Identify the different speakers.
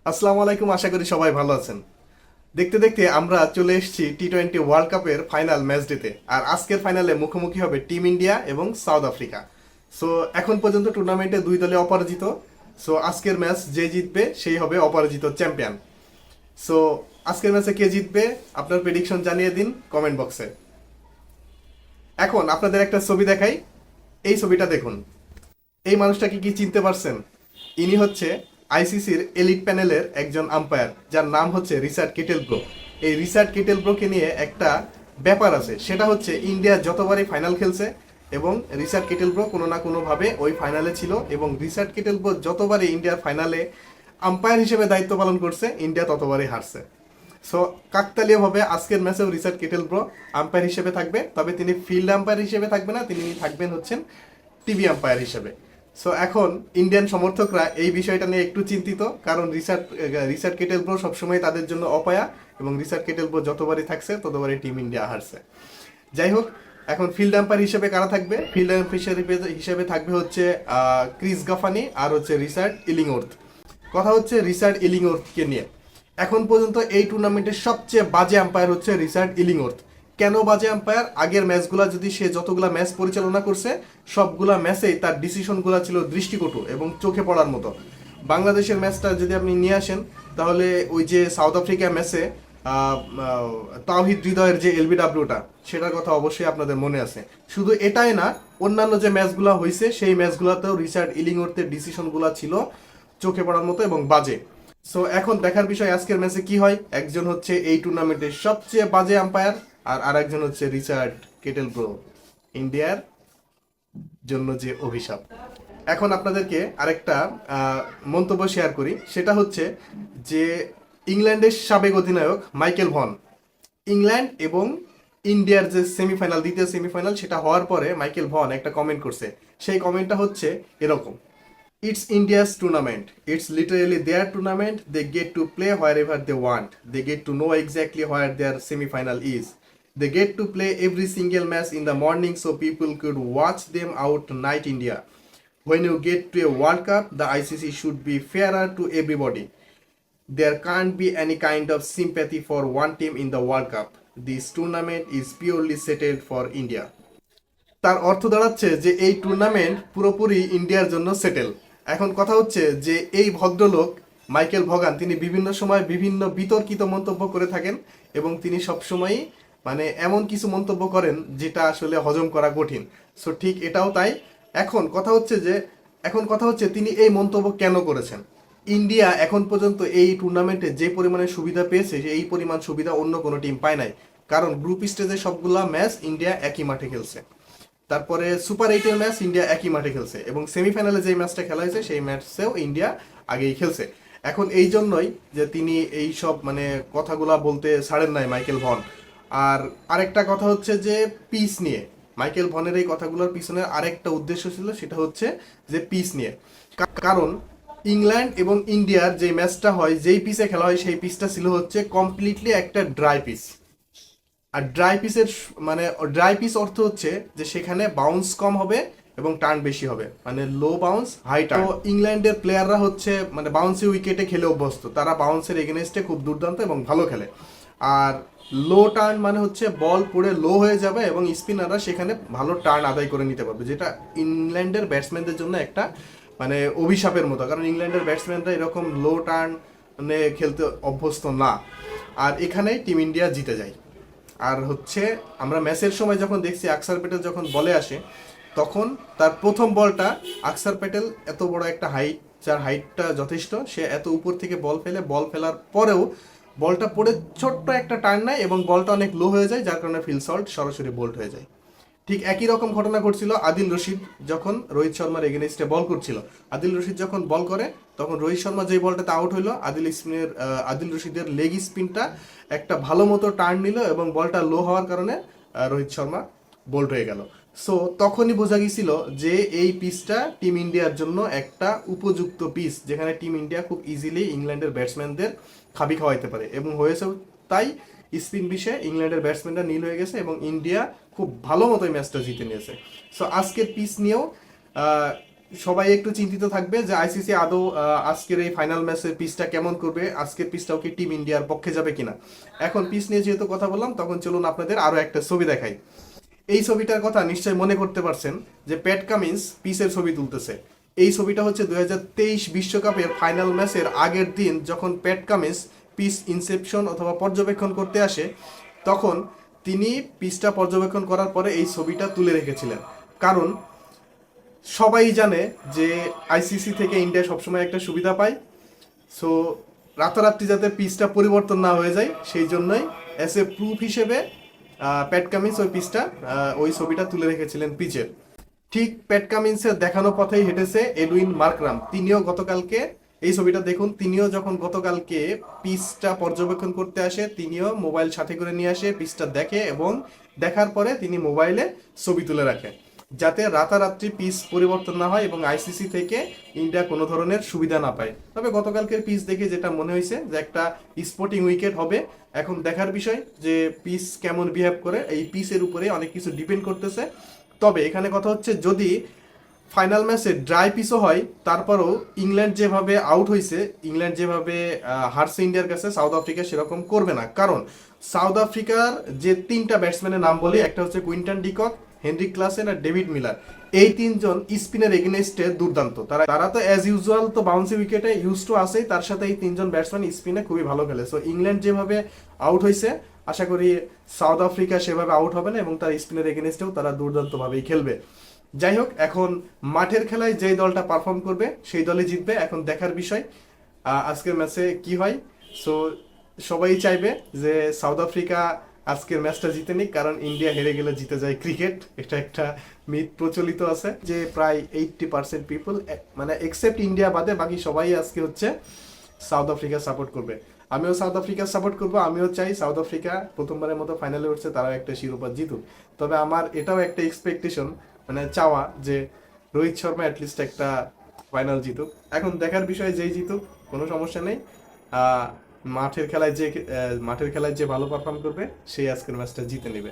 Speaker 1: আসসালামু আলাইকুম, আশা করি সবাই ভালো আছেন। দেখতে দেখতে আমরা চলে এসেছি টি-20 ওয়ার্ল্ড কাপের ফাইনাল ম্যাচ ডেতে। আর আজকের ফাইনালে মুখোমুখি হবে টিম ইন্ডিয়া এবং সাউথ আফ্রিকা। সো এখন পর্যন্ত টুর্নামেন্টে দুই দলে অপরাজিত। সো আজকের ম্যাচ যে জিতবে সেই হবে অপরাজিত চ্যাম্পিয়ন। সো আজকের ম্যাচে কে জিতবে আপনার প্রেডিকশন জানিয়ে দিন কমেন্ট বক্সে। এখন আপনাদের একটা ছবি দেখাই, এই ছবিটা দেখুন। এই মানুষটাকে কি চিনতে পারছেন? ইনি হচ্ছে আইসিসির এলিট প্যানেলের একজন আম্পায়ার, যার নাম হচ্ছে রিচার্ড কিটেলব্রো। এই রিচার্ড কিটেলব্রোকে নিয়ে একটা ব্যাপার আছে, সেটা হচ্ছে ইন্ডিয়া যতবারই ফাইনাল খেলছে এবং রিচার্ড কিটেলব্রো কোনো না কোনোভাবে ওই ফাইনালে ছিল, এবং রিচার্ড কিটেলব্রো যতবারই ইন্ডিয়ার ফাইনালে আম্পায়ার হিসেবে দায়িত্ব পালন করছে ইন্ডিয়া ততবারই হারছে। সো কাকতালীয়ভাবে আজকের ম্যাচেও রিচার্ড কিটেলব্রো আম্পায়ার হিসেবে থাকবে, তবে তিনি ফিল্ড আম্পায়ার হিসেবে থাকবে না, তিনি থাকবেন হচ্ছেন টিভি আম্পায়ার হিসেবে। সো এখন ইন্ডিয়ান সমর্থকরা এই বিষয়টা নিয়ে একটু চিন্তিত, কারণ রিচার্ড কেটেলব্রো সবসময় তাদের জন্য অপায়া, এবং রিচার্ড কেটেলব্রো যতবারই থাকছে ততবারই টিম ইন্ডিয়া হারছে। যাই হোক, এখন ফিল্ড আম্পায়ার হিসেবে কারা থাকবে? ফিল্ড আম্পায়ার হিসেবে থাকবে হচ্ছে ক্রিস গাফানি আর হচ্ছে রিচার্ড ইলিংওর্থ। কথা হচ্ছে রিচার্ড ইলিংওর্থকে নিয়ে। এখন পর্যন্ত এই টুর্নামেন্টের সবচেয়ে বাজে আম্পায়ার হচ্ছে রিচার্ড ইলিংওর্থ। কেন বাজে আম্পায়ার? আগের ম্যাচগুলা যদি সে যতগুলা ম্যাচ পরিচালনা করছে সবগুলা ম্যাচেই তার ডিসিশনগুলো ছিল দৃষ্টিকটু এবং চোখে পড়ার মতো। বাংলাদেশের ম্যাচটা যদি আপনি নিয়ে আসেন, তাহলে ওই যে সাউথ আফ্রিকা ম্যাচে তাওহিদ হৃদয়ের যে এলবিডাব্লিউটা, সেটার কথা অবশ্যই আপনাদের মনে আছে। শুধু এটাই না, অন্যান্য যে ম্যাচগুলো হয়েছে সেই ম্যাচগুলোতেও রিচার্ড ইলিংওর্থের ডিসিশনগুলো ছিল চোখে পড়ার মতো এবং বাজে। সো এখন দেখার বিষয় আজকের ম্যাচে কি হয়। একজন হচ্ছে এই টুর্নামেন্টের সবচেয়ে বাজে আম্পায়ার, আর আরেকজন হচ্ছে রিচার্ড কেটেলব্রো, ইন্ডিয়ার জন্য যে অভিশাপ। এখন আপনাদেরকে আরেকটা মন্তব্য শেয়ার করি, সেটা হচ্ছে যে ইংল্যান্ডের সাবেক অধিনায়ক মাইকেল ভন, ইংল্যান্ড এবং ইন্ডিয়ার যে সেমিফাইনাল, দ্বিতীয় সেমিফাইনাল সেটা হওয়ার পরে মাইকেল ভন একটা কমেন্ট করছে। সেই কমেন্টটা হচ্ছে এরকম: It's India's tournament. It's literally their tournament. They get to play wherever they want. They get to know exactly where their semi-final is. They get to play every single match in the morning so people could watch them out night India. When you get to a World Cup, the ICC should be fairer to everybody. There can't be any kind of sympathy for one team in the World Cup. This tournament is purely settled for India. তার অর্থ দাঁড়াচ্ছে যে এই tournament পুরোপুরি ইন্ডিয়ার জন্য settle. এখন কথা হচ্ছে যে এই ভদ্রলোক মাইকেল ভগান, তিনি বিভিন্ন সময় বিভিন্ন বিতর্কিত মন্তব্য করে থাকেন, এবং তিনি সবসময়ই মানে এমন কিছু মন্তব্য করেন যেটা আসলে হজম করা কঠিন। সো ঠিক এটাও তাই। এখন কথা হচ্ছে তিনি এই মন্তব্য কেন করেছেন। ইন্ডিয়া এখন পর্যন্ত এই টুর্নামেন্টে যে পরিমাণে সুবিধা পেয়েছে, এই পরিমাণ সুবিধা অন্য কোনো টিম পায় নাই। কারণ গ্রুপ স্টেজে সবগুলা ম্যাচ ইন্ডিয়া একই মাঠে খেলছে, তারপরে সুপার এইটের ম্যাচ ইন্ডিয়া একই মাঠে খেলছে, এবং সেমিফাইনালে যে ম্যাচটা খেলা হয়েছে সেই ম্যাচেও ইন্ডিয়া আগেই খেলছে। এখন এই জন্যই যে তিনি এই সব মানে কথাগুলা বলতে ছাড়েন নাই মাইকেল ভন। আর আরেকটা কথা হচ্ছে যে পিস নিয়ে, মাইকেল ভনের এই কথাগুলোর পিছনে আরেকটা উদ্দেশ্য ছিল, সেটা হচ্ছে যে পিস নিয়ে। কারণ ইংল্যান্ড এবং ইন্ডিয়ার যে ম্যাচটা হয়, যেই পিসে খেলা হয় সেই পিসটা ছিল হচ্ছে কমপ্লিটলি একটা ড্রাই পিস। আর ড্রাই পিস অর্থ হচ্ছে যে সেখানে বাউন্স কম হবে এবং টার্ন বেশি হবে, মানে লো বাউন্স হাই টার্ন। তো ইংল্যান্ডের প্লেয়াররা হচ্ছে মানে বাউন্সি উইকেটে খেলে অভ্যস্ত, তারা বাউন্সের এগেনস্টে খুব দুর্দান্ত এবং ভালো খেলে। আর লো টার্ন মানে হচ্ছে বল পড়ে লো হয়ে যাবে এবং স্পিনাররা সেখানে ভালো টার্ন আদায় করে নিতে পারবে, যেটা ইংল্যান্ডের ব্যাটসম্যানদের জন্য একটা মানে অভিশাপের মতো, কারণ ইংল্যান্ডের ব্যাটসম্যানরা এরকম লো টার্ন মানে খেলতে অভ্যস্ত না। আর এখানেই টিম ইন্ডিয়া জিতে যায়। আর হচ্ছে আমরা ম্যাচের সময় যখন দেখছি আকসার প্যাটেল যখন বলে আসে, তখন তার প্রথম বলটা আকসার প্যাটেল এত বড় একটা হাইট, যার হাইটটা যথেষ্ট, সে এত উপর থেকে বল ফেলার পরেও বলটা পড়ে ছোট্ট একটা টার্ন নেয় এবং বলটা অনেক লো হয়ে যায়, যার কারণে ফিল্ড সল্ট সরাসরি বোল্ড হয়ে যায়। ঠিক একই রকম ঘটনা ঘটছিল আদিল রশিদ যখন রোহিত শর্মার এগেনস্টে বল করছিল। আদিল রশিদ যখন বল করে তখন রোহিত শর্মা যেই বলটাতে আউট হইলো, আদিল রশিদের লেগ স্পিনটা একটা ভালো মতো টার্ন নিল এবং বলটা লো হওয়ার কারণে রোহিত শর্মা বোল্ড হয়ে গেল। সো তখনই বোঝা গেছিল যে এই পিচটা টিম ইন্ডিয়ার জন্য একটা উপযুক্ত পিচ, যেখানে টিম ইন্ডিয়া খুব ইজিলি ইংল্যান্ডের ব্যাটসম্যানদের খাবি খাওয়াইতে পারে, এবং হয়েছেও তাই। স্পিন পিচে ইংল্যান্ডের ব্যাটসম্যানরা নীল হয়ে গেছে এবং ইন্ডিয়া খুব ভালো মতো ম্যাচটা জিতে নিয়েছে। সো আজকের পিচ নিয়েও সবাই একটু চিন্তিত থাকবে যে আইসিসি আদৌ আজকের এই ফাইনাল ম্যাচের পিচটা কেমন করবে, আজকের পিচটাও কি টিম ইন্ডিয়ার পক্ষে যাবে কিনা। এখন পিচ নিয়ে যেহেতু কথা বললাম, তখন চলুন আপনাদের আরো একটা ছবি দেখাই। এই ছবিটার কথা নিশ্চয় মনে করতে পারছেন যে প্যাট কামিন্স পিচের ছবি তুলতেছে। এই ছবিটা হচ্ছে 2023 বিশ্বকাপের ফাইনাল ম্যাচের আগের দিন, যখন প্যাট কামিন্স পিচ ইনসেপশন অথবা পর্যবেক্ষণ করতে আসে, তখন তিনি পিচটা পর্যবেক্ষণ করার পরে এই ছবিটা তুলে রেখেছিলেন। কারণ সবাই জানে যে আইসিসি থেকে ইন্ডিয়া সবসময় একটা সুবিধা পায়। সো রাতারাতি যাতে পিচটা পরিবর্তন না হয়ে যায়, সেই জন্যই অ্যাজ এ প্রুফ হিসেবে প্যাট কামিন্স ওই পিচটা ওই ছবিটা তুলে রেখেছিলেন পিচের। ঠিক প্যাট কামিন্সের দেখানো পথেই হেঁটেছে এডুইন মার্করাম। তিনিও গতকালকে, এই ছবিটা দেখুন, তিনিও যখন গতকালকে পিচটা পর্যবেক্ষণ করতে আসে, তিনিও মোবাইল সাথে করে নিয়ে আসে, পিচটা দেখে এবং দেখার পরে তিনি মোবাইলে ছবি তুলে রাখেন, যাতে রাতারাত্রি পিচ পরিবর্তন না হয় এবং আইসিসি থেকে ইন্ডিয়া কোনো ধরনের সুবিধা না পায়। তবে গতকালকের পিচ দেখে যেটা মনে হয়েছে যে একটা স্পোর্টিং উইকেট হবে। এখন দেখার বিষয় যে পিচ কেমন বিহেভ করে, এই পিচের উপরে অনেক কিছু ডিপেন্ড করতেছে। তবে এখানে কথা হচ্ছে, যদি ফাইনাল ম্যাচে ড্রাই পিচও হয়, তারপরও ইংল্যান্ড যেভাবে আউট হয়েছে, ইংল্যান্ড যেভাবে হারছে ইন্ডিয়ার কাছে, সাউথ আফ্রিকা সেরকম করবে না। কারণ সাউথ আফ্রিকার যে তিনটা ব্যাটসম্যানের নাম বলি, একটা হচ্ছে কুইন্টন ডিকক, হেনরিক ক্লাসেন আর ডেভিড মিলার। এই তিনজন স্পিনের এগেনস্টে দুর্দান্ত। তারা তো অ্যাজ ইউজুয়াল তো বাউন্সি উইকেটে ইউজ টু আছেই, তার সাথে এই তিনজন ব্যাটসম্যান স্পিনে খুবই ভালো খেলে। সো ইংল্যান্ড যেভাবে আউট হয়েছে, আশা করি সাউথ আফ্রিকা সেভাবে আউট হবে না এবং তার স্পিনের এগেনস্টেও তারা দুর্দান্তভাবেই খেলবে। যাই হোক, এখন মাঠের খেলায় যেই দলটা পারফর্ম করবে সেই দলই জিতবে। এখন দেখার বিষয় আজকের ম্যাচে কি হয়। সো সবাই চাইবে যে সাউথ আফ্রিকা আজকের ম্যাচটা জিতে নিক, কারণ ইন্ডিয়া হেরে গেলে জিতে যায় ক্রিকেট। এটা একটা মিথ প্রচলিত আছে যে প্রায় 80% পিপল, মানে এক্সেপ্ট ইন্ডিয়া বাদে বাকি সবাই আজকে হচ্ছে সাউথ আফ্রিকা সাপোর্ট করবে। আমিও সাউথ আফ্রিকা সাপোর্ট করবো। আমিও চাই সাউথ আফ্রিকা প্রথমবারের মতো ফাইনালে উঠছে, তারাও একটা শিরোপা জিতুক। তবে আমার এটাও একটা এক্সপেকটেশন, মানে চাওয়া, যে রোহিত শর্মা অ্যাটলিস্ট একটা ফাইনাল জিতুক। এখন দেখার বিষয়, যেই জিতুক কোনো সমস্যা নেই। মাঠের খেলায় যে ভালো পারফর্ম করবে সেই আজকের ম্যাচটা জিতে নেবে।